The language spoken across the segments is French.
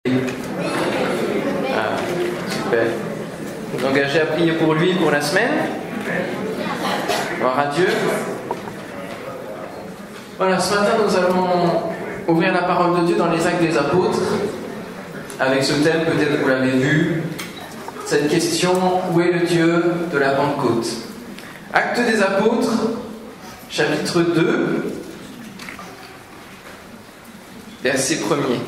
Ah, super. Vous engagez à prier pour lui pour la semaine. Gloire à Dieu. Voilà, ce matin nous allons ouvrir la parole de Dieu dans les Actes des Apôtres avec ce thème, peut-être que vous l'avez vu, cette question: où est le Dieu de la Pentecôte? Actes des Apôtres, chapitre 2, verset 1er.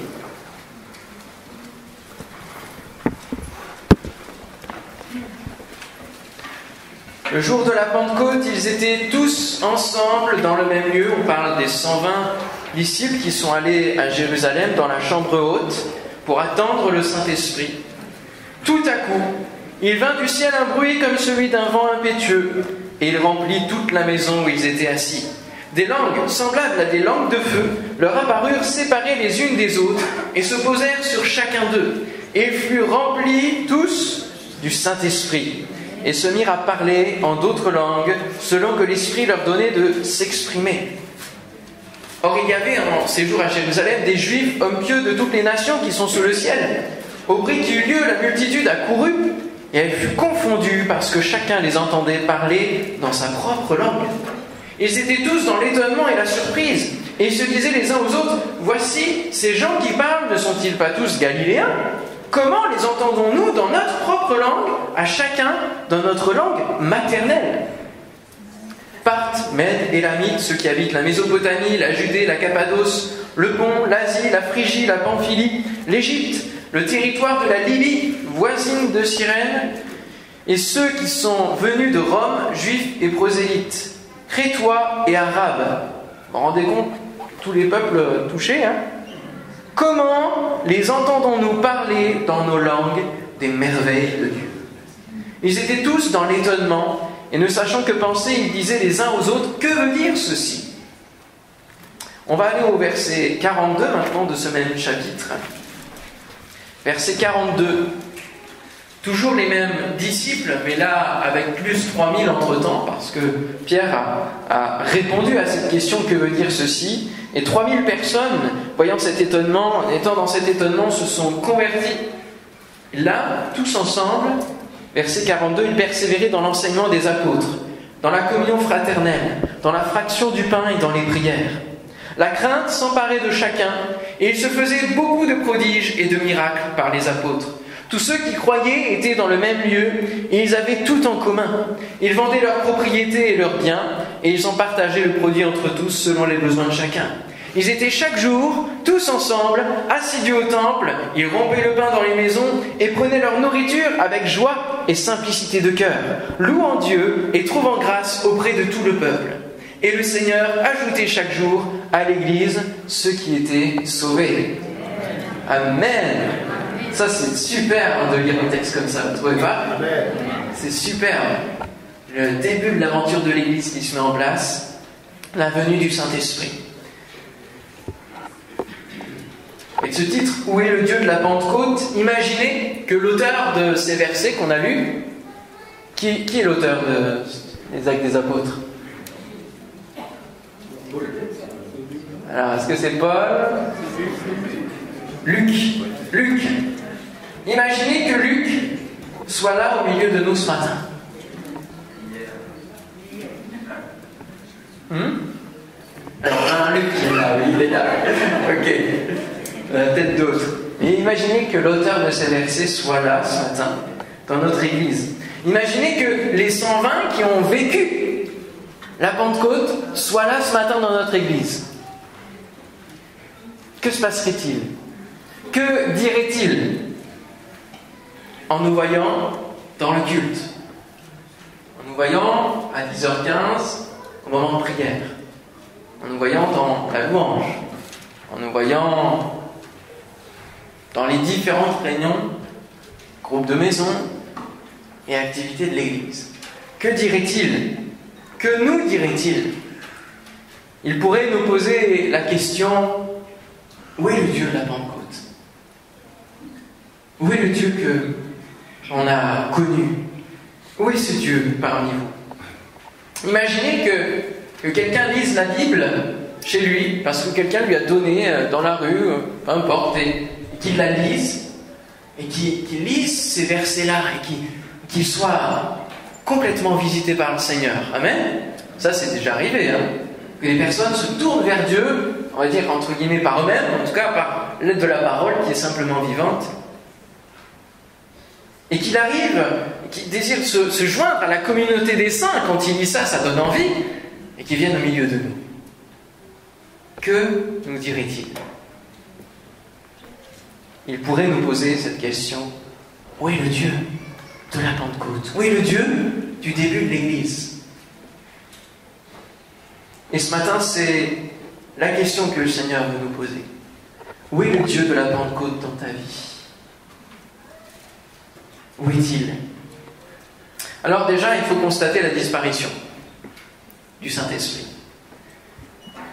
Le jour de la Pentecôte, ils étaient tous ensemble dans le même lieu. On parle des 120 disciples qui sont allés à Jérusalem dans la chambre haute pour attendre le Saint-Esprit. Tout à coup, il vint du ciel un bruit comme celui d'un vent impétueux, et il remplit toute la maison où ils étaient assis. Des langues, semblables à des langues de feu, leur apparurent séparées les unes des autres, et se posèrent sur chacun d'eux. Et ils furent remplis tous du Saint-Esprit, et se mirent à parler en d'autres langues, selon que l'Esprit leur donnait de s'exprimer. Or il y avait en séjour à Jérusalem des Juifs, hommes pieux de toutes les nations qui sont sous le ciel. Au bruit qui eut lieu, la multitude accourut, et elle fut confondue parce que chacun les entendait parler dans sa propre langue. Ils étaient tous dans l'étonnement et la surprise, et ils se disaient les uns aux autres: voici, ces gens qui parlent ne sont-ils pas tous galiléens? Comment les entendons-nous dans notre propre langue, à chacun dans notre langue maternelle? Parthes, Mèdes, Élamites, ceux qui habitent la Mésopotamie, la Judée, la Cappadoce, le Pont, l'Asie, la Phrygie, la Pamphylie, l'Égypte, le territoire de la Libye, voisine de Cyrène, et ceux qui sont venus de Rome, juifs et prosélytes, crétois et arabes. Vous vous rendez compte, tous les peuples touchés, hein? Comment les entendons-nous parler dans nos langues des merveilles de Dieu? Ils étaient tous dans l'étonnement, et ne sachant que penser, ils disaient les uns aux autres: que veut dire ceci? On va aller au verset 42 maintenant de ce même chapitre. Verset 42. Toujours les mêmes disciples, mais là avec plus 3000 entre-temps, parce que Pierre a répondu à cette question: que veut dire ceci? Et 3000 personnes, voyant cet étonnement, étant dans cet étonnement, se sont convertis. Là, tous ensemble, verset 42, ils persévéraient dans l'enseignement des apôtres, dans la communion fraternelle, dans la fraction du pain et dans les prières. La crainte s'emparait de chacun, et il se faisait beaucoup de prodiges et de miracles par les apôtres. Tous ceux qui croyaient étaient dans le même lieu, et ils avaient tout en commun. Ils vendaient leurs propriétés et leurs biens, et ils en partageaient le produit entre tous selon les besoins de chacun. Ils étaient chaque jour, tous ensemble, assidus au temple, ils rompaient le pain dans les maisons et prenaient leur nourriture avec joie et simplicité de cœur, louant Dieu et trouvant grâce auprès de tout le peuple. Et le Seigneur ajoutait chaque jour à l'Église ceux qui étaient sauvés. Amen. Ça, c'est super de lire un texte comme ça, vous trouvez pas? C'est super. Le début de l'aventure de l'Église qui se met en place, la venue du Saint-Esprit. Et ce titre, où est le Dieu de la Pentecôte? Imaginez que l'auteur de ces versets qu'on a lus, qui est l'auteur des Actes des Apôtres? Alors, est-ce que c'est Paul? Luc. Imaginez que Luc soit là au milieu de nous ce matin. Alors, Luc, il est là. Ok. Peut-être d'autres. Et imaginez que l'auteur de ces versets soit là ce matin, dans notre église. Imaginez que les 120 qui ont vécu la Pentecôte soient là ce matin dans notre église. Que se passerait-il? Que dirait-il en nous voyant dans le culte? En nous voyant à 10h15 au moment de prière? En nous voyant dans la louange? En nous voyant dans les différentes réunions, groupes de maison et activités de l'Église? Que dirait-il? Que nous dirait-il? Il pourrait nous poser la question: où est le Dieu de la Pentecôte? Où est le Dieu qu'on a connu? Où est ce Dieu parmi vous? Imaginez que quelqu'un lise la Bible chez lui, parce que quelqu'un lui a donné dans la rue, peu importe, et qu'il la lise, et qu'il lise ces versets-là, et qu'il soit complètement visité par le Seigneur. Amen. Ça, c'est déjà arrivé, hein. Que les personnes se tournent vers Dieu, on va dire entre guillemets par eux-mêmes, en tout cas par l'aide de la parole qui est simplement vivante, et qu'il arrive, qu'il désire se joindre à la communauté des saints. Quand il lit ça, ça donne envie, et qu'il vienne au milieu de nous. Que nous dirait-il? Il pourrait nous poser cette question: où est le Dieu de la Pentecôte? Où est le Dieu du début de l'Église? Et ce matin, c'est la question que le Seigneur veut nous poser. Où est le Dieu de la Pentecôte dans ta vie? Où est-il? Alors déjà, il faut constater la disparition du Saint-Esprit.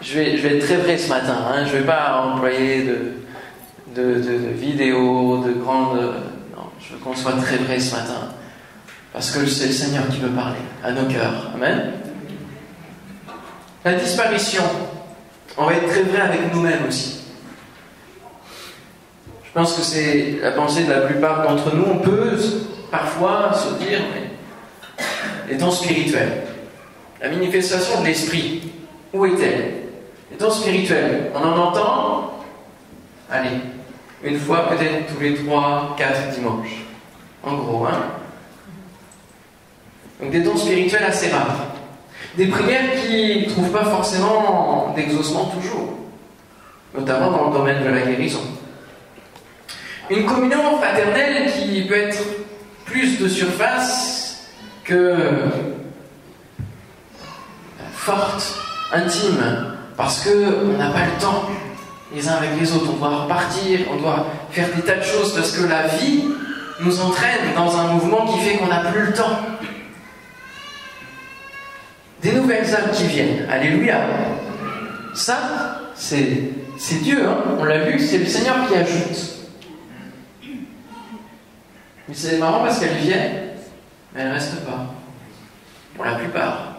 Je vais être très vrai ce matin, hein. Je ne vais pas employer de vidéos, de grandes... Non, je veux qu'on soit très vrai ce matin. Parce que c'est le Seigneur qui veut parler à nos cœurs. Amen. La disparition, on va être très vrai avec nous-mêmes aussi. Je pense que c'est la pensée de la plupart d'entre nous. On peut parfois se dire, mais les dons spirituels, la manifestation de l'esprit, où est-elle? Les dons spirituels, on en entend, allez, une fois peut-être tous les 3, 4 dimanches. En gros, hein. Donc des dons spirituels assez rares. Des prières qui ne trouvent pas forcément d'exaucement toujours, notamment dans le domaine de la guérison. Une communion fraternelle qui peut être plus de surface que forte, intime, parce qu'on n'a pas le temps les uns avec les autres. On doit repartir, on doit faire des tas de choses parce que la vie nous entraîne dans un mouvement qui fait qu'on n'a plus le temps. Des nouvelles âmes qui viennent, alléluia. Ça, c'est Dieu, hein. On l'a vu, c'est le Seigneur qui ajoute. Mais c'est marrant parce qu'elles viennent, mais elles ne restent pas. Pour la plupart.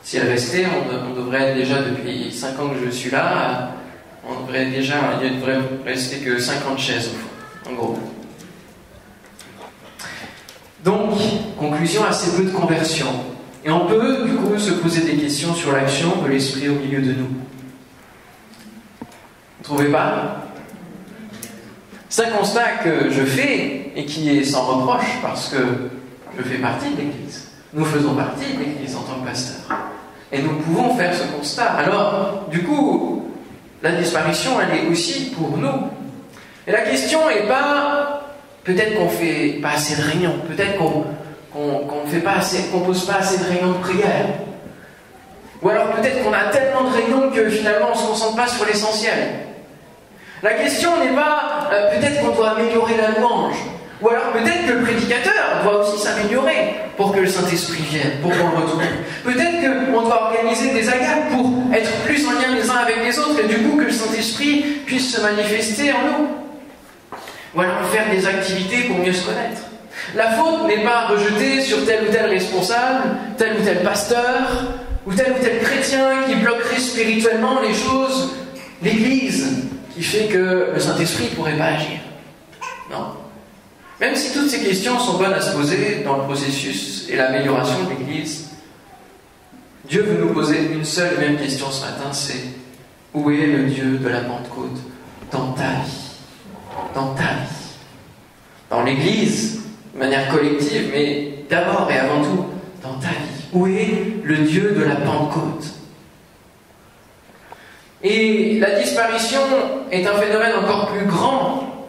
Si elles restaient, on devrait être déjà, depuis 5 ans que je suis là, il ne devrait rester que 50 chaises au fond, en gros. Donc, conclusion, assez peu de conversion. Et on peut, du coup, se poser des questions sur l'action de l'Esprit au milieu de nous. Vous ne trouvez pas? C'est un constat que je fais, et qui est sans reproche, parce que je fais partie de l'Église. Nous faisons partie de l'Église en tant que pasteur. Et nous pouvons faire ce constat. Alors, du coup, la disparition, elle est aussi pour nous. Et la question n'est pas... Peut-être qu'on ne fait pas assez de réunions, peut-être qu'on ne pose pas assez de réunions de prière. Ou alors peut-être qu'on a tellement de réunions que finalement on ne se concentre pas sur l'essentiel. La question n'est pas peut-être qu'on doit améliorer la louange. Ou alors peut-être que le prédicateur doit aussi s'améliorer pour que le Saint-Esprit vienne, pour qu'on le retrouve. Peut-être qu'on doit organiser des agapes pour être plus en lien les uns avec les autres et du coup que le Saint-Esprit puisse se manifester en nous. Ou alors faire des activités pour mieux se connaître. La faute n'est pas rejetée sur tel ou tel responsable, tel ou tel pasteur, ou tel chrétien qui bloquerait spirituellement les choses, l'Église, qui fait que le Saint-Esprit ne pourrait pas agir. Non. Même si toutes ces questions sont bonnes à se poser dans le processus et l'amélioration de l'Église, Dieu veut nous poser une seule et même question ce matin, c'est: où est le Dieu de la Pentecôte dans ta vie? Dans ta vie, dans l'Église, de manière collective, mais d'abord et avant tout, dans ta vie. Où est le Dieu de la Pentecôte? Et la disparition est un phénomène encore plus grand,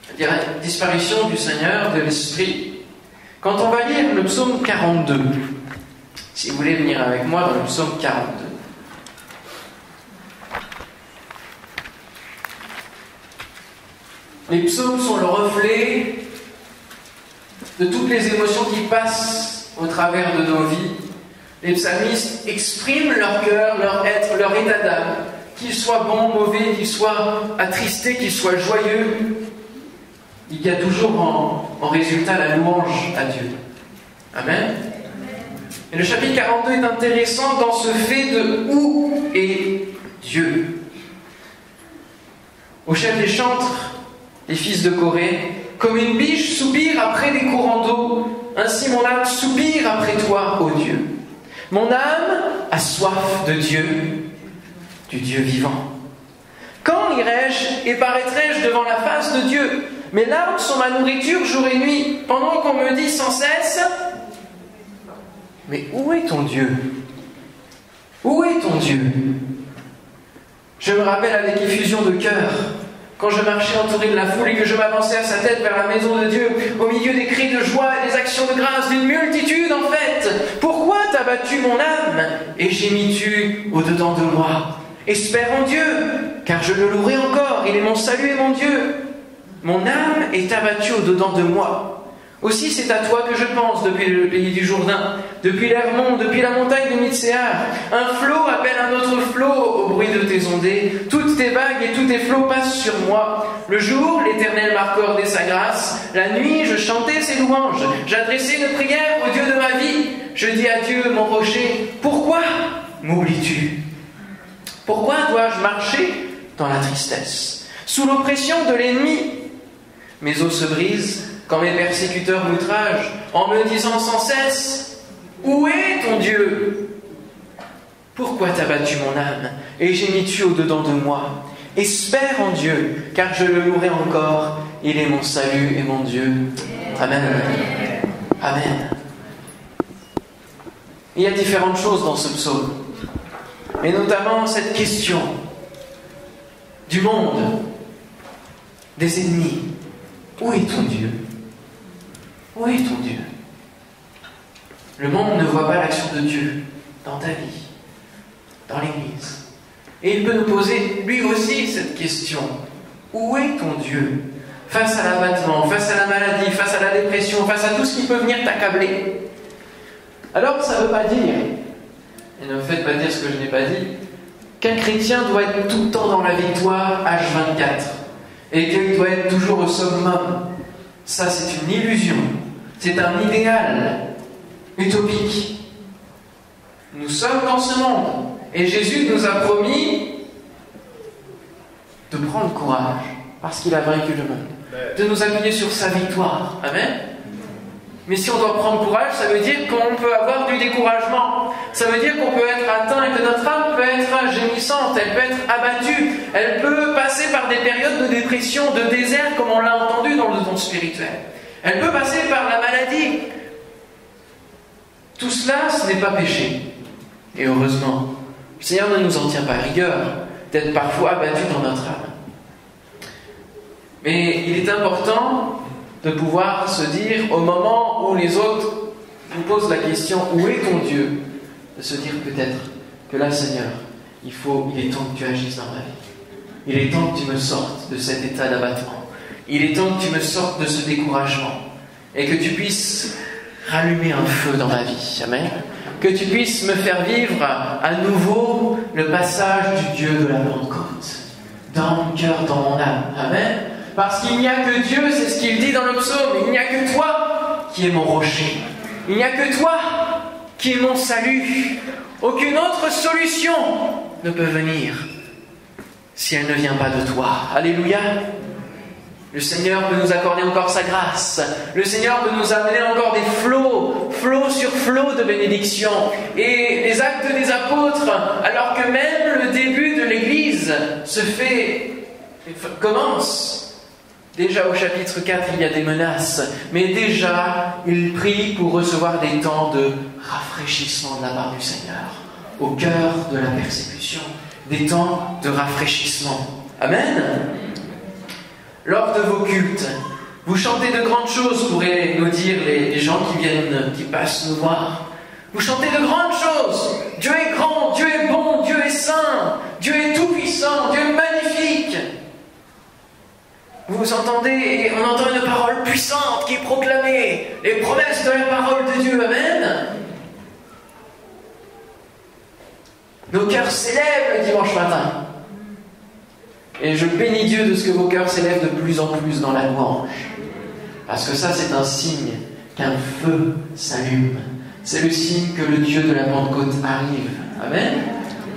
c'est-à-dire la disparition du Seigneur, de l'Esprit. Quand on va lire le psaume 42, si vous voulez venir avec moi dans le psaume 42, les psaumes sont le reflet de toutes les émotions qui passent au travers de nos vies. Les psalmistes expriment leur cœur, leur être, leur état d'âme, qu'ils soient bons, mauvais, qu'ils soient attristés, qu'ils soient joyeux. Il y a toujours en résultat la louange à Dieu. Amen. Et le chapitre 42 est intéressant dans ce fait de où est Dieu. Au chef des chantres, les fils de Corée, comme une biche soupire après des courants d'eau, ainsi mon âme soupire après toi, ô Dieu. Mon âme a soif de Dieu, du Dieu vivant. Quand irai-je et paraîtrai-je devant la face de Dieu? Mes larmes sont ma nourriture jour et nuit, pendant qu'on me dit sans cesse: mais où est ton Dieu? Où est ton Dieu? Je me rappelle avec effusion de cœur, quand je marchais entouré de la foule et que je m'avançais à sa tête vers la maison de Dieu, au milieu des cris de joie et des actions de grâce d'une multitude en fait. Pourquoi t'as battu mon âme et gémis-tu au-dedans de moi? Espère en Dieu, car je le louerai encore, il est mon salut et mon Dieu. Mon âme est abattue au-dedans de moi. Aussi c'est à toi que je pense depuis le pays du Jourdain, depuis l'Hermon, depuis la montagne de Mitsehar. Un flot appelle un autre flot au bruit de tes ondées. Toutes tes vagues et tous tes flots passent sur moi. Le jour, l'Éternel m'a accordé sa grâce. La nuit, je chantais ses louanges. J'adressais une prière au Dieu de ma vie. Je dis à Dieu, mon rocher, pourquoi m'oublies-tu? Pourquoi dois-je marcher dans la tristesse, sous l'oppression de l'ennemi? Mes os se brisent quand mes persécuteurs m'outragent, en me disant sans cesse: où est ton Dieu? Pourquoi t'as battu mon âme et gémis-tu au-dedans de moi? Espère en Dieu, car je le louerai encore, il est mon salut et mon Dieu. Amen. Amen. Il y a différentes choses dans ce psaume, et notamment cette question du monde, des ennemis. Où est ton Dieu? Où est ton Dieu? Le monde ne voit pas l'action de Dieu dans ta vie, dans l'Église. Et il peut nous poser lui aussi cette question. Où est ton Dieu? Face à l'abattement, face à la maladie, face à la dépression, face à tout ce qui peut venir t'accabler. Alors ça ne veut pas dire, et ne me faites pas dire ce que je n'ai pas dit, qu'un chrétien doit être tout le temps dans la victoire H24 et qu'il doit être toujours au summum. Ça, c'est une illusion. C'est un idéal utopique. Nous sommes dans ce monde et Jésus nous a promis de prendre courage parce qu'il a vaincu le monde, de nous appuyer sur sa victoire. Amen. Mais si on doit prendre courage, ça veut dire qu'on peut avoir du découragement. Ça veut dire qu'on peut être atteint et que notre âme peut être gémissante, elle peut être abattue, elle peut passer par des périodes de dépression, de désert, comme on l'a entendu dans le don spirituel. Elle peut passer par la maladie. Tout cela, ce n'est pas péché. Et heureusement, le Seigneur ne nous en tient pas rigueur d'être parfois abattu dans notre âme. Mais il est important de pouvoir se dire, au moment où les autres nous posent la question « Où est ton Dieu ?», de se dire peut-être que là, Seigneur, il est temps que tu agisses dans ma vie. Il est temps que tu me sortes de cet état d'abattement. Il est temps que tu me sortes de ce découragement et que tu puisses rallumer un feu dans ma vie. Amen. Que tu puisses me faire vivre à nouveau le passage du Dieu de la Pentecôte dans mon cœur, dans mon âme. Amen. Parce qu'il n'y a que Dieu, c'est ce qu'il dit dans le psaume, il n'y a que toi qui es mon rocher. Il n'y a que toi qui es mon salut. Aucune autre solution ne peut venir si elle ne vient pas de toi. Alléluia. Le Seigneur peut nous accorder encore sa grâce. Le Seigneur peut nous amener encore des flots sur flots de bénédiction. Et les actes des apôtres, alors que même le début de l'Église commence. Déjà au chapitre 4, il y a des menaces, mais déjà, il prie pour recevoir des temps de rafraîchissement de la part du Seigneur, au cœur de la persécution, des temps de rafraîchissement. Amen. Lors de vos cultes, vous chantez de grandes choses, pourraient nous dire les gens qui passent nous voir. Vous chantez de grandes choses. Dieu est grand, Dieu est bon, Dieu est saint, Dieu est tout-puissant, Dieu est magnifique. Vous entendez, et on entend une parole puissante qui est proclamée, les promesses de la parole de Dieu, amen. Nos cœurs s'élèvent le dimanche matin. Et je bénis Dieu de ce que vos cœurs s'élèvent de plus en plus dans la louange. Parce que ça, c'est un signe qu'un feu s'allume. C'est le signe que le Dieu de la Pentecôte arrive. Amen.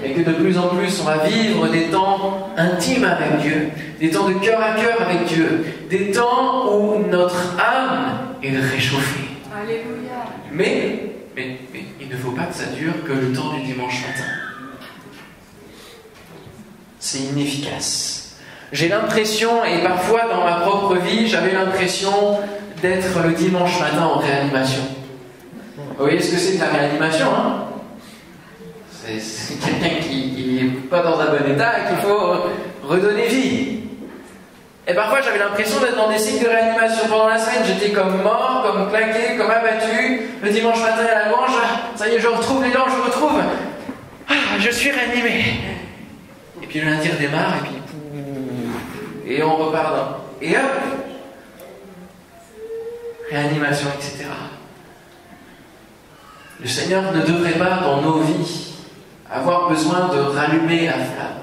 Et que de plus en plus, on va vivre des temps intimes avec Dieu, des temps de cœur à cœur avec Dieu, des temps où notre âme est réchauffée. Alléluia. Mais il ne faut pas que ça dure que le temps du dimanche matin. C'est inefficace. J'ai l'impression, et parfois dans ma propre vie, j'avais l'impression d'être le dimanche matin en réanimation. Vous voyez ce que c'est que la réanimation, hein? C'est quelqu'un qui n'est pas dans un bon état et qu'il faut redonner vie. Et parfois j'avais l'impression d'être dans des cycles de réanimation. Pendant la semaine, j'étais comme mort, comme claqué, comme abattu. Le dimanche matin à la louange, ça y est, je retrouve l'élan, je retrouve. Je suis réanimé. Et puis le lundi redémarre, et puis et on repart dans. Et hop, réanimation, etc. Le Seigneur ne devrait pas, dans nos vies, avoir besoin de rallumer la flamme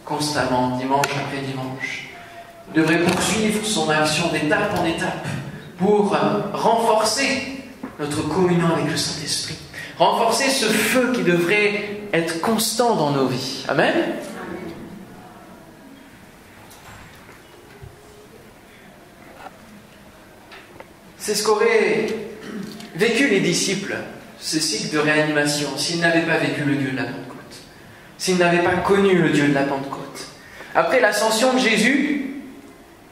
constamment, dimanche après dimanche. Il devrait poursuivre son action d'étape en étape pour renforcer notre communion avec le Saint-Esprit, renforcer ce feu qui devrait être constant dans nos vies. Amen. C'est ce qu'auraient vécu les disciples, ce cycle de réanimation, s'ils n'avaient pas vécu le Dieu de la Pentecôte, s'ils n'avaient pas connu le Dieu de la Pentecôte. Après l'ascension de Jésus,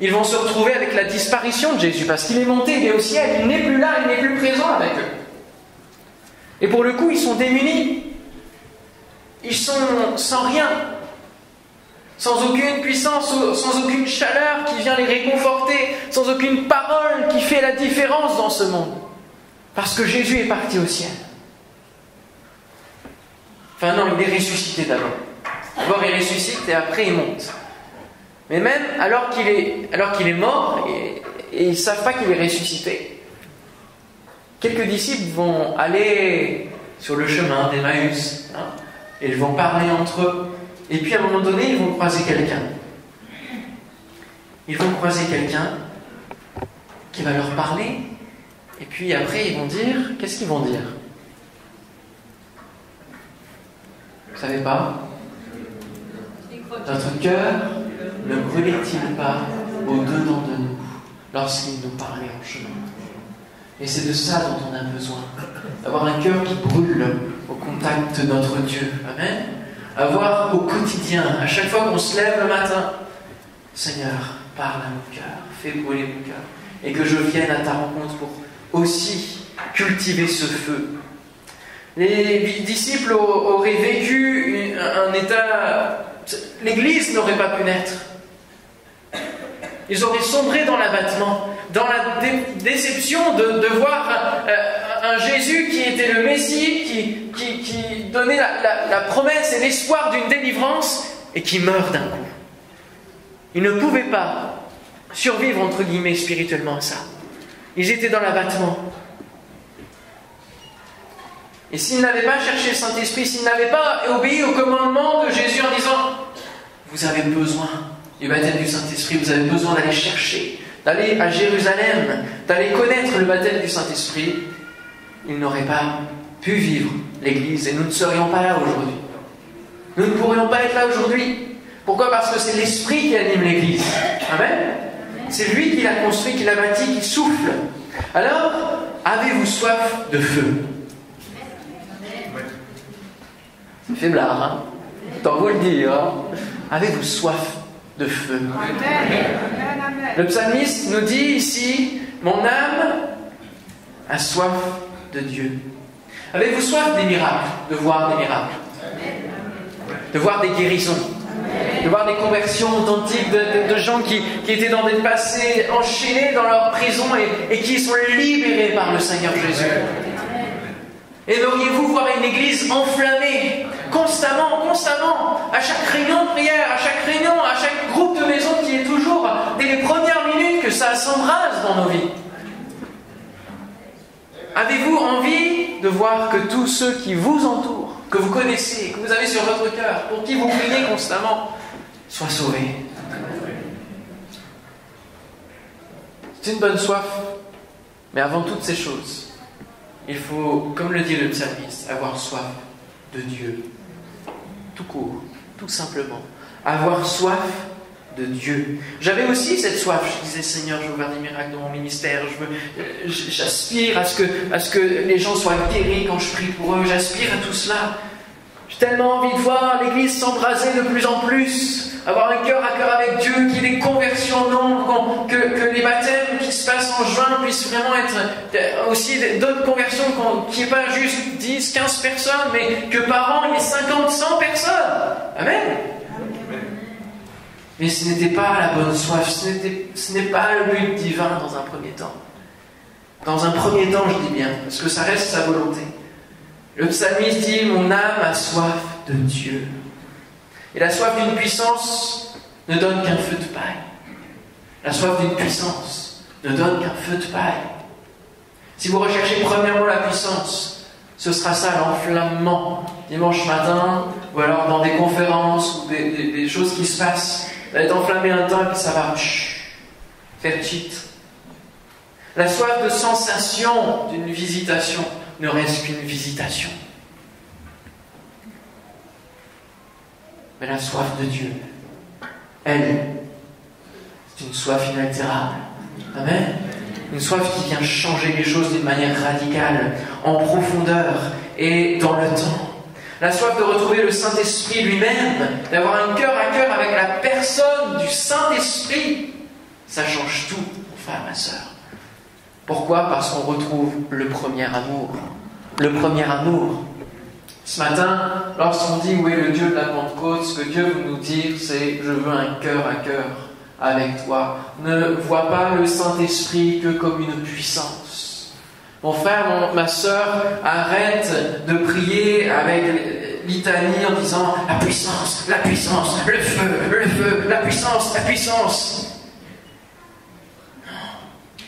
ils vont se retrouver avec la disparition de Jésus, parce qu'il est monté, il est au ciel, il n'est plus là, il n'est plus présent avec eux. Et pour le coup, ils sont démunis. Ils sont sans rien, sans aucune puissance, sans aucune chaleur qui vient les réconforter, sans aucune parole qui fait la différence dans ce monde. Parce que Jésus est parti au ciel. Enfin non, il est ressuscité d'abord. D'abord il ressuscite et après il monte. Mais même alors qu'il est mort, et ils ne savent pas qu'il est ressuscité, quelques disciples vont aller sur le chemin d'Emmaüs, et ils vont parler entre eux. Et puis à un moment donné, ils vont croiser quelqu'un. Ils vont croiser quelqu'un qui va leur parler. Et puis après, ils vont dire... Qu'est-ce qu'ils vont dire? Vous savez pas? Notre cœur ne brûlait-il pas au-dedans de nous lorsqu'il nous parlait en chemin? Et c'est de ça dont on a besoin. D'avoir un cœur qui brûle au contact de notre Dieu. Amen. Avoir au quotidien, à chaque fois qu'on se lève le matin, Seigneur, parle à mon cœur, fais brûler mon cœur, et que je vienne à ta rencontre pour aussi cultiver ce feu. Les disciples auraient vécu un état... L'Église n'aurait pas pu naître. Ils auraient sombré dans l'abattement, dans la déception de voir un Jésus qui était le Messie, qui donnait la promesse et l'espoir d'une délivrance, et qui meurt d'un coup. Ils ne pouvaient pas survivre, entre guillemets, spirituellement à ça. Ils étaient dans l'abattement. Et s'ils n'avaient pas cherché le Saint-Esprit, s'ils n'avaient pas obéi au commandement de Jésus en disant « Vous avez besoin du baptême du Saint-Esprit, vous avez besoin d'aller chercher, d'aller à Jérusalem, d'aller connaître le baptême du Saint-Esprit », ils n'auraient pas pu vivre l'Église et nous ne serions pas là aujourd'hui. Nous ne pourrions pas être là aujourd'hui. Pourquoi? Parce que c'est l'Esprit qui anime l'Église. Amen. C'est lui qui l'a construit, qui l'a bâti, qui souffle. Alors, avez-vous soif de feu? C'est faiblard, hein? Autant vous le dire, hein? Avez-vous soif de feu? Le psalmiste nous dit ici, mon âme a soif de Dieu. Avez-vous soif des miracles, de voir des miracles, de voir des guérisons, de voir des conversions authentiques de gens qui étaient dans des passés enchaînés dans leur prison et qui sont libérés par le Seigneur Jésus? Aimeriez-vous voir une église enflammée, constamment, à chaque réunion de prière, à chaque réunion, à chaque groupe de maison qui est toujours, dès les premières minutes, que ça s'embrase dans nos vies? Avez-vous envie de voir que tous ceux qui vous entourent, que vous connaissez, que vous avez sur votre cœur, pour qui vous priez constamment, soient sauvés? C'est une bonne soif, mais avant toutes ces choses, il faut, comme le dit le psalmiste, avoir soif de Dieu tout court, tout simplement. Avoir soif de Dieu. J'avais aussi cette soif. Je disais, Seigneur, je veux voir des miracles dans mon ministère. J'aspire à ce que les gens soient guéris quand je prie pour eux. J'aspire à tout cela. J'ai tellement envie de voir l'Église s'embraser de plus en plus, avoir un cœur à cœur avec Dieu, qu'il y ait des conversions en nombre, que les baptêmes qui se passent en juin puissent vraiment être aussi d'autres conversions, qu'il n'y ait pas juste 10, 15 personnes, mais que par an il y ait 50, 100 personnes. Amen. Mais ce n'était pas la bonne soif, ce n'est pas le but divin dans un premier temps. Dans un premier temps, je dis bien, parce que ça reste sa volonté. Le psalmiste dit « Mon âme a soif de Dieu ». Et la soif d'une puissance ne donne qu'un feu de paille. La soif d'une puissance ne donne qu'un feu de paille. Si vous recherchez premièrement la puissance, ce sera ça l'enflammement dimanche matin, ou alors dans des conférences, ou des choses qui se passent. Vous allez être enflammé un temps et puis ça va faire cheat. La soif de sensation d'une visitation ne reste qu'une visitation. Mais la soif de Dieu, elle, c'est une soif inaltérable. Amen. Une soif qui vient changer les choses d'une manière radicale, en profondeur et dans le temps. La soif de retrouver le Saint-Esprit lui-même, d'avoir un cœur à cœur avec la personne du Saint-Esprit, ça change tout, mon frère, ma sœur. Pourquoi ? Parce qu'on retrouve le premier amour. Le premier amour. Ce matin, lorsqu'on dit où est le Dieu de la Pentecôte, ce que Dieu veut nous dire, c'est « Je veux un cœur à cœur avec toi ». Ne vois pas le Saint-Esprit que comme une puissance. Mon frère, ma sœur, arrête de prier avec litanie en disant « La puissance, le feu, la puissance ».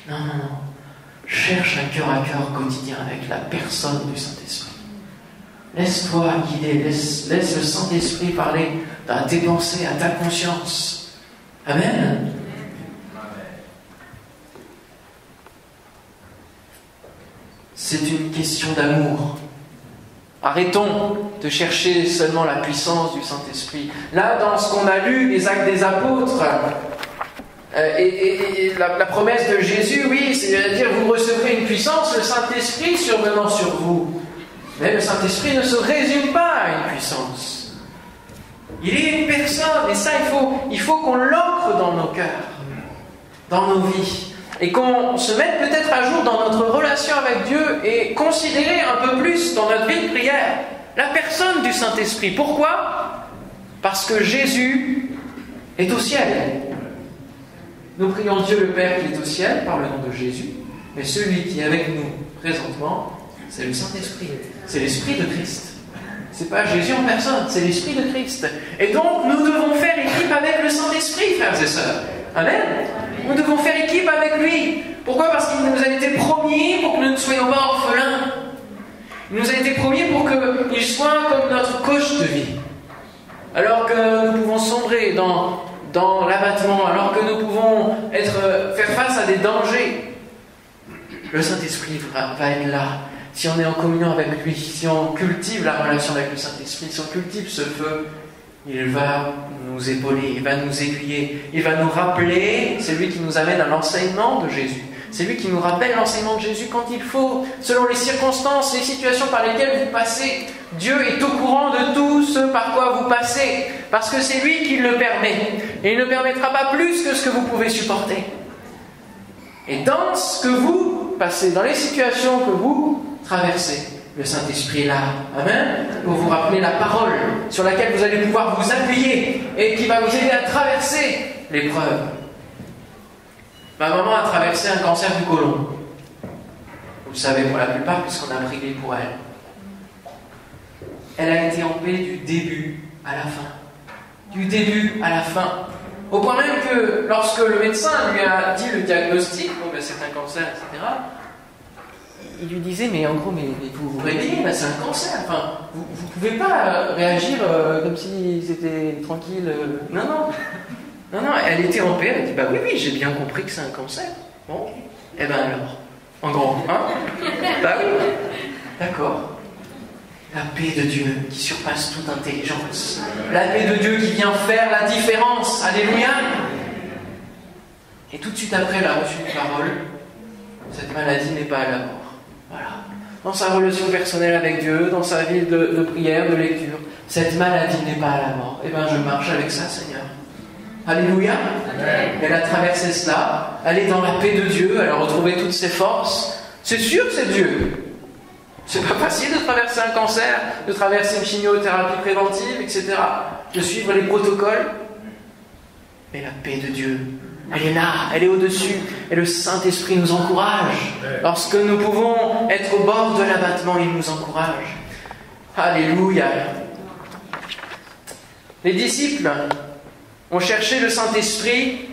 Non. Cherche un cœur à cœur quotidien avec la personne du Saint-Esprit. Laisse-toi guider, laisse le Saint-Esprit parler à tes pensées, à ta conscience. Amen. C'est une question d'amour. Arrêtons de chercher seulement la puissance du Saint-Esprit. Là, dans ce qu'on a lu, les Actes des Apôtres, et la promesse de Jésus, oui, c'est-à-dire vous recevrez une puissance, le Saint-Esprit survenant sur vous. Mais le Saint-Esprit ne se résume pas à une puissance. Il est une personne, et ça, il faut qu'on l'ancre dans nos cœurs, dans nos vies, et qu'on se mette peut-être à jour dans notre relation avec Dieu et considérer un peu plus dans notre vie de prière la personne du Saint-Esprit. Pourquoi ? Parce que Jésus est au ciel. Nous prions Dieu le Père qui est au ciel par le nom de Jésus, mais celui qui est avec nous présentement, c'est le Saint-Esprit. C'est l'Esprit de Christ. C'est pas Jésus en personne, c'est l'Esprit de Christ. Et donc, nous devons faire équipe avec le Saint-Esprit, frères et sœurs. Amen. Nous devons faire équipe avec lui. Pourquoi ? Parce qu'il nous a été promis pour que nous ne soyons pas orphelins. Il nous a été promis pour qu'il soit comme notre coach de vie. Alors que nous pouvons sombrer dans l'abattement, alors que nous pouvons faire face à des dangers, le Saint-Esprit va être là. Si on est en communion avec lui, si on cultive la relation avec le Saint-Esprit, si on cultive ce feu, il va nous épauler, il va nous aiguiller, il va nous rappeler, c'est lui qui nous amène à l'enseignement de Jésus. C'est lui qui nous rappelle l'enseignement de Jésus quand il faut, selon les circonstances, les situations par lesquelles vous passez. Dieu est au courant de tout ce par quoi vous passez, parce que c'est lui qui le permet. Et il ne permettra pas plus que ce que vous pouvez supporter. Et dans ce que vous passez, dans les situations que vous traversez, le Saint-Esprit est là. Amen. Pour vous rappeler la parole sur laquelle vous allez pouvoir vous appuyer et qui va vous aider à traverser l'épreuve. Ma maman a traversé un cancer du côlon. Vous le savez pour la plupart, puisqu'on a prié pour elle. Elle a été en paix du début à la fin. Du début à la fin. Au point même que lorsque le médecin lui a dit le diagnostic, bon ben c'est un cancer, etc., il lui disait, mais en gros, mais vous vous réveillez, ben c'est un cancer. Enfin, vous ne pouvez pas réagir comme si c'était tranquille. Non, elle était en paix, elle a dit, bah oui, j'ai bien compris que c'est un cancer. Bon, eh ben alors, en gros, hein ? Bah oui, d'accord. La paix de Dieu qui surpasse toute intelligence. La paix de Dieu qui vient faire la différence. Alléluia. Et tout de suite après, elle a reçu une parole. Cette maladie n'est pas à la mort. Voilà. Dans sa relation personnelle avec Dieu, dans sa vie de prière, de lecture, cette maladie n'est pas à la mort. Eh bien, je marche avec ça, Seigneur. Alléluia. Elle a traversé cela. Elle est dans la paix de Dieu. Elle a retrouvé toutes ses forces. C'est sûr que c'est Dieu. C'est pas facile de traverser un cancer, de traverser une chimiothérapie préventive, etc. De suivre les protocoles. Mais la paix de Dieu, elle est là, elle est au-dessus. Et le Saint-Esprit nous encourage. Lorsque nous pouvons être au bord de l'abattement, il nous encourage. Alléluia. Les disciples ont cherché le Saint-Esprit.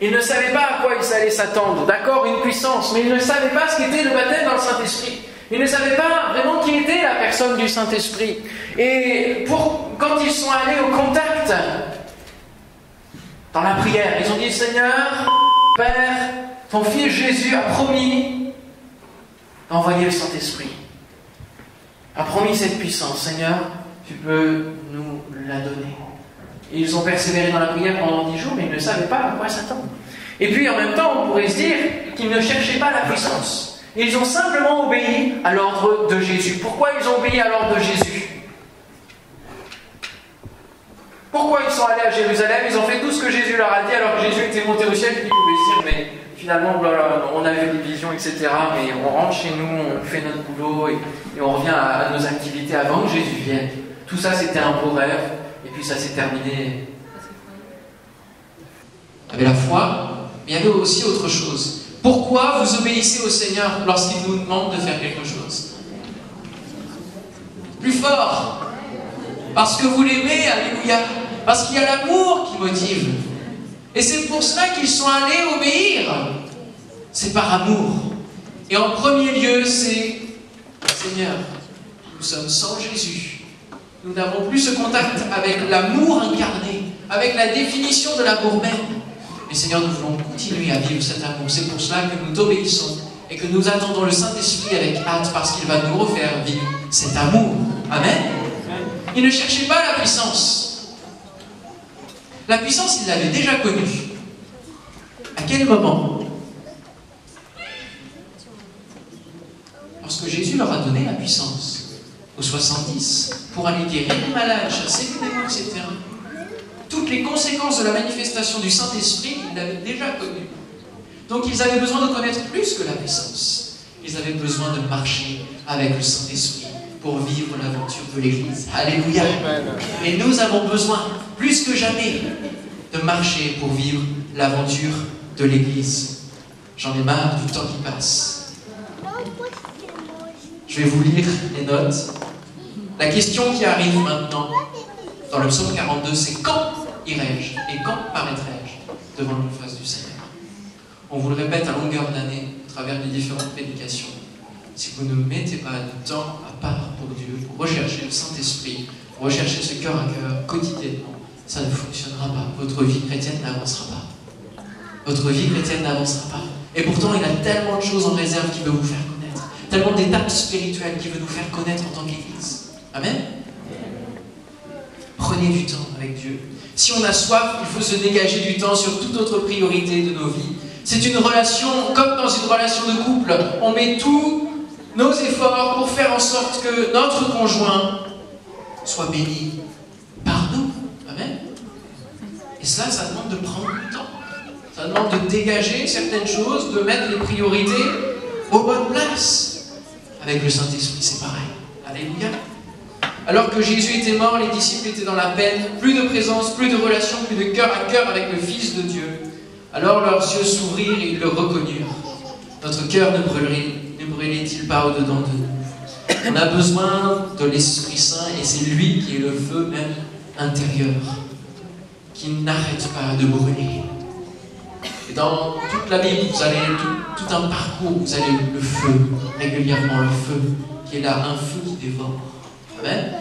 Ils ne savaient pas à quoi ils allaient s'attendre. D'accord, une puissance, mais ils ne savaient pas ce qu'était le baptême dans le Saint-Esprit. Ils ne savaient pas vraiment qui était la personne du Saint-Esprit. Et quand ils sont allés au contact, dans la prière, ils ont dit, Seigneur, Père, ton Fils Jésus a promis d'envoyer le Saint-Esprit. A promis cette puissance. Seigneur, tu peux nous la donner. Et ils ont persévéré dans la prière pendant 10 jours, mais ils ne savaient pas à quoi s'attendre. Et puis en même temps, on pourrait se dire qu'ils ne cherchaient pas la puissance. Ils ont simplement obéi à l'ordre de Jésus. Pourquoi ils ont obéi à l'ordre de Jésus? Pourquoi ils sont allés à Jérusalem? Ils ont fait tout ce que Jésus leur a dit, alors que Jésus était monté au ciel. Ils pouvaient se dire, mais finalement, on a vu des visions, etc. Mais on rentre chez nous, on fait notre boulot et on revient à nos activités avant que Jésus vienne. Tout ça, c'était un beau rêve. Et puis ça s'est terminé. Il y avait la foi, mais il y avait aussi autre chose. Pourquoi vous obéissez au Seigneur lorsqu'il vous demande de faire quelque chose? Plus fort. Parce que vous l'aimez, alléluia. Parce qu'il y a l'amour qui motive. Et c'est pour cela qu'ils sont allés obéir. C'est par amour. Et en premier lieu, c'est Seigneur, nous sommes sans Jésus. Nous n'avons plus ce contact avec l'amour incarné, avec la définition de l'amour même. Mais Seigneur, nous voulons continuer à vivre cet amour. C'est pour cela que nous t'obéissons et que nous attendons le Saint-Esprit avec hâte parce qu'il va nous refaire vivre cet amour. Amen. Ils ne cherchaient pas la puissance. La puissance, ils l'avaient déjà connue. À quel moment? Lorsque Jésus leur a donné la puissance aux 70 pour aller guérir les malades, chasser les démons, etc. Toutes les conséquences de la manifestation du Saint-Esprit, ils l'avaient déjà connues. Donc ils avaient besoin de connaître plus que la puissance. Ils avaient besoin de marcher avec le Saint-Esprit pour vivre l'aventure de l'Église. Alléluia. Et nous avons besoin, plus que jamais, de marcher pour vivre l'aventure de l'Église. J'en ai marre du temps qui passe. Je vais vous lire les notes. La question qui arrive maintenant, dans le psaume 42, c'est quand irai-je et quand paraîtrai-je devant la face du Seigneur? On vous le répète à longueur d'année, à travers les différentes prédications. Si vous ne mettez pas de temps à part pour Dieu, pour rechercher le Saint-Esprit, pour rechercher ce cœur à cœur quotidiennement, ça ne fonctionnera pas. Votre vie chrétienne n'avancera pas. Votre vie chrétienne n'avancera pas. Et pourtant, il a tellement de choses en réserve qu'il veut vous faire connaître. Tellement d'étapes spirituelles qu'il veut nous faire connaître en tant qu'Église. Amen. Prenez du temps avec Dieu. Si on a soif, il faut se dégager du temps sur toute autre priorité de nos vies. C'est une relation, comme dans une relation de couple. On met tous nos efforts pour faire en sorte que notre conjoint soit béni par nous. Amen. Et cela, ça demande de prendre du temps. Ça demande de dégager certaines choses, de mettre les priorités aux bonnes places. Avec le Saint-Esprit, c'est pareil. Alléluia. Alors que Jésus était mort, les disciples étaient dans la peine, plus de présence, plus de relation, plus de cœur à cœur avec le Fils de Dieu. Alors leurs yeux s'ouvrirent et ils le reconnurent. Notre cœur ne brûlait-il pas au-dedans de nous? On a besoin de l'Esprit Saint et c'est lui qui est le feu même intérieur, qui n'arrête pas de brûler. Et dans toute la Bible, vous avez tout un parcours, vous avez le feu, régulièrement le feu, qui est là, un feu qui dévore. Amen.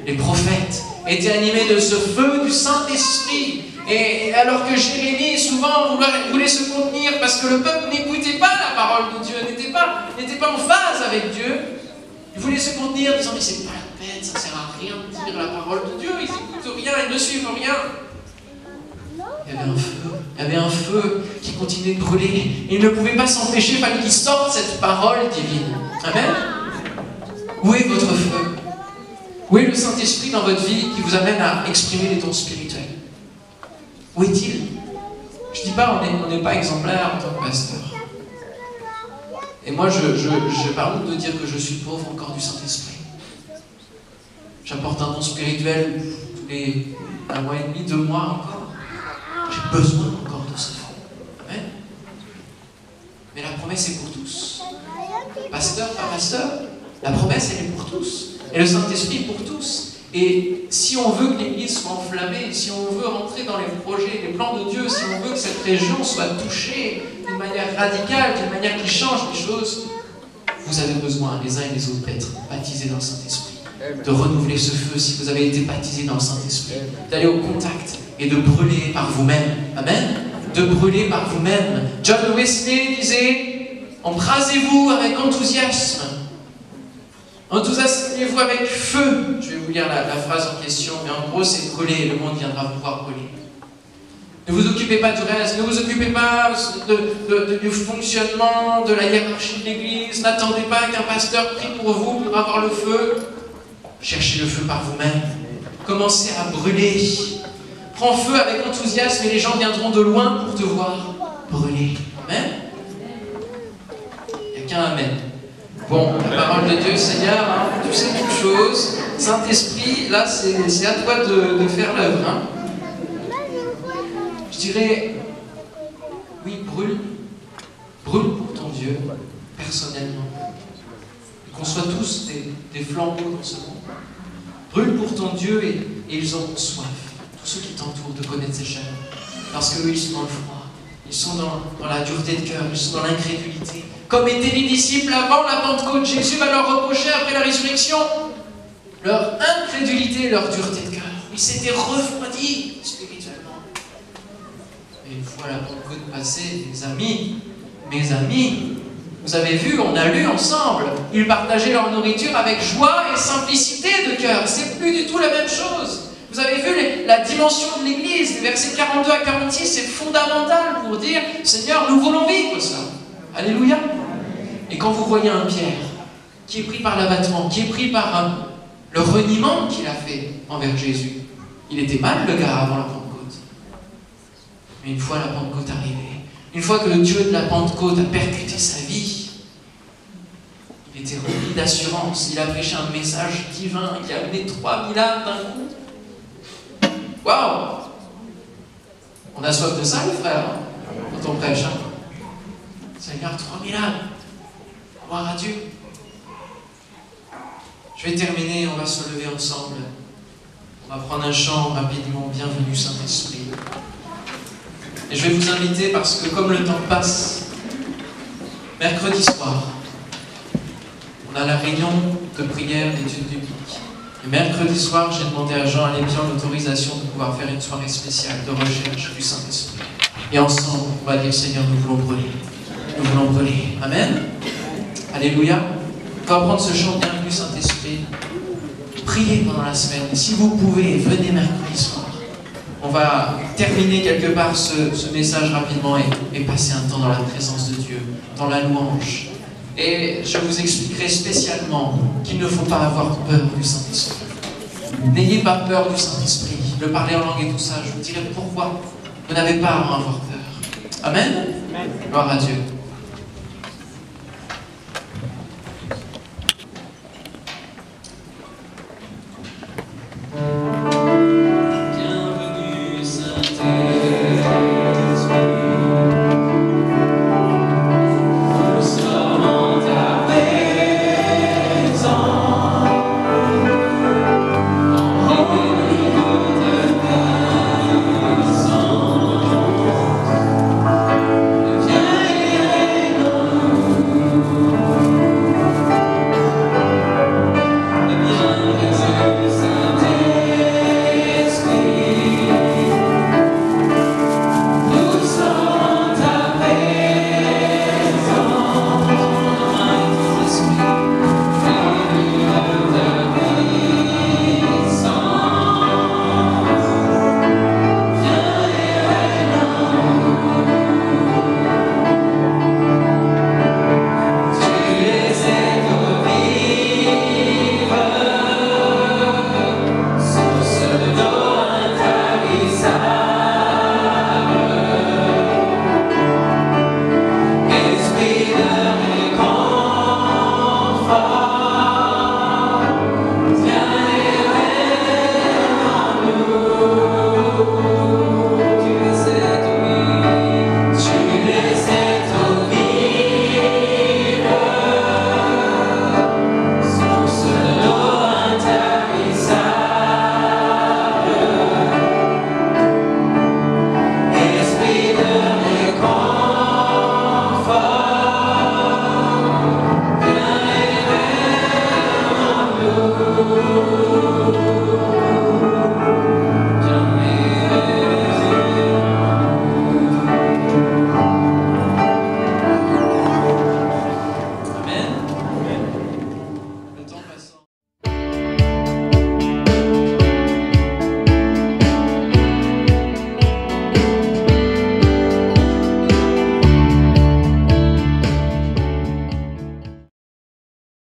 Les prophètes étaient animés de ce feu du Saint-Esprit. Et alors que Jérémie, souvent, voulait se contenir parce que le peuple n'écoutait pas la parole de Dieu, n'était pas en phase avec Dieu, il voulait se contenir, disant, mais c'est pas répètent, ça ne sert à rien de dire la parole de Dieu, ils n'écoutent rien, ils ne suivent rien. Il y avait un feu qui continuait de brûler. Et il ne pouvait pas s'empêcher, il fallait qu'il sorte cette parole divine. Amen. Où est votre feu? Où est le Saint-Esprit dans votre vie qui vous amène à exprimer les dons spirituels? Où est-il? Je ne dis pas on n'est pas exemplaire en tant que pasteur. Et moi, je parle de dire que je suis pauvre encore du Saint-Esprit. J'apporte un don spirituel tous les 1 mois et demi, 2 mois encore. J'ai besoin encore de ce feu. Amen. Mais la promesse est pour tous. Pasteur, pas pasteur, la promesse, elle est pour tous. Et le Saint-Esprit est pour tous. Et si on veut que l'Église soit enflammée, si on veut rentrer dans les projets, les plans de Dieu, si on veut que cette région soit touchée d'une manière radicale, d'une manière qui change les choses, vous avez besoin, les uns et les autres, d'être baptisés dans le Saint-Esprit. De renouveler ce feu si vous avez été baptisés dans le Saint-Esprit. D'aller au contact et de brûler par vous-même. Amen. De brûler par vous-même. John Wesley disait, embrasez-vous avec enthousiasme. Enthousiasmez-vous avec feu. Je vais vous lire la phrase en question, mais en gros c'est brûler, le monde viendra pouvoir brûler. Ne vous occupez pas du reste, ne vous occupez pas du fonctionnement, de la hiérarchie de l'Église, n'attendez pas qu'un pasteur prie pour vous pour avoir le feu. Cherchez le feu par vous-même. Commencez à brûler. Prends feu avec enthousiasme et les gens viendront de loin pour te voir brûler. Amen. Il n'y a qu'un amen. Bon, la parole de Dieu, Seigneur, hein, tu sais toutes choses. Saint-Esprit, là, c'est à toi de faire l'œuvre. Hein. Je dirais, oui, brûle. Brûle pour ton Dieu, personnellement. Et qu'on soit tous des flambeaux dans ce monde. Brûle pour ton Dieu et ils auront soif. Tous ceux qui t'entourent de connaître ces chaînes. Parce qu'eux, ils sont dans le froid. Ils sont dans la dureté de cœur. Ils sont dans l'incrédulité. Comme étaient les disciples avant la Pentecôte, Jésus va leur reprocher après la résurrection leur incrédulité et leur dureté de cœur. Ils s'étaient refroidis spirituellement. Et une fois la Pentecôte passée, mes amis, vous avez vu, on a lu ensemble, ils partageaient leur nourriture avec joie et simplicité de cœur. C'est plus du tout la même chose. Vous avez vu la dimension de l'Église, les versets 42 à 46, c'est fondamental pour dire, Seigneur, nous voulons vivre ça. Alléluia. Et quand vous voyez un Pierre qui est pris par l'abattement, qui est pris par le reniement qu'il a fait envers Jésus, il était mal le gars avant la Pentecôte. Mais une fois la Pentecôte arrivée, une fois que le Dieu de la Pentecôte a percuté sa vie, il était rempli d'assurance. Il a prêché un message divin qui a amené 3000 âmes d'un coup. Waouh! On a soif de ça, les frères, quand on prêche. Hein? Seigneur, 3000 âmes. Gloire à Dieu. Je vais terminer, on va se lever ensemble. On va prendre un chant rapidement. Bienvenue Saint-Esprit. Et je vais vous inviter parce que comme le temps passe, mercredi soir, on a la réunion de prière d'études bibliques. Et mercredi soir, j'ai demandé à Jean Alébian l'autorisation de pouvoir faire une soirée spéciale de recherche du Saint-Esprit. Et ensemble, on va dire Seigneur, nous voulons brûler. Nous voulons brûler. Amen. Alléluia. On va prendre ce chant Bienvenue Saint-Esprit. Priez pendant la semaine. Et si vous pouvez, venez mercredi soir. On va terminer quelque part ce message rapidement et passer un temps dans la présence de Dieu, dans la louange. Et je vous expliquerai spécialement qu'il ne faut pas avoir peur du Saint-Esprit. N'ayez pas peur du Saint-Esprit. Le parler en langue et tout ça, je vous dirai pourquoi vous n'avez pas à en avoir peur. Amen. Gloire à Dieu.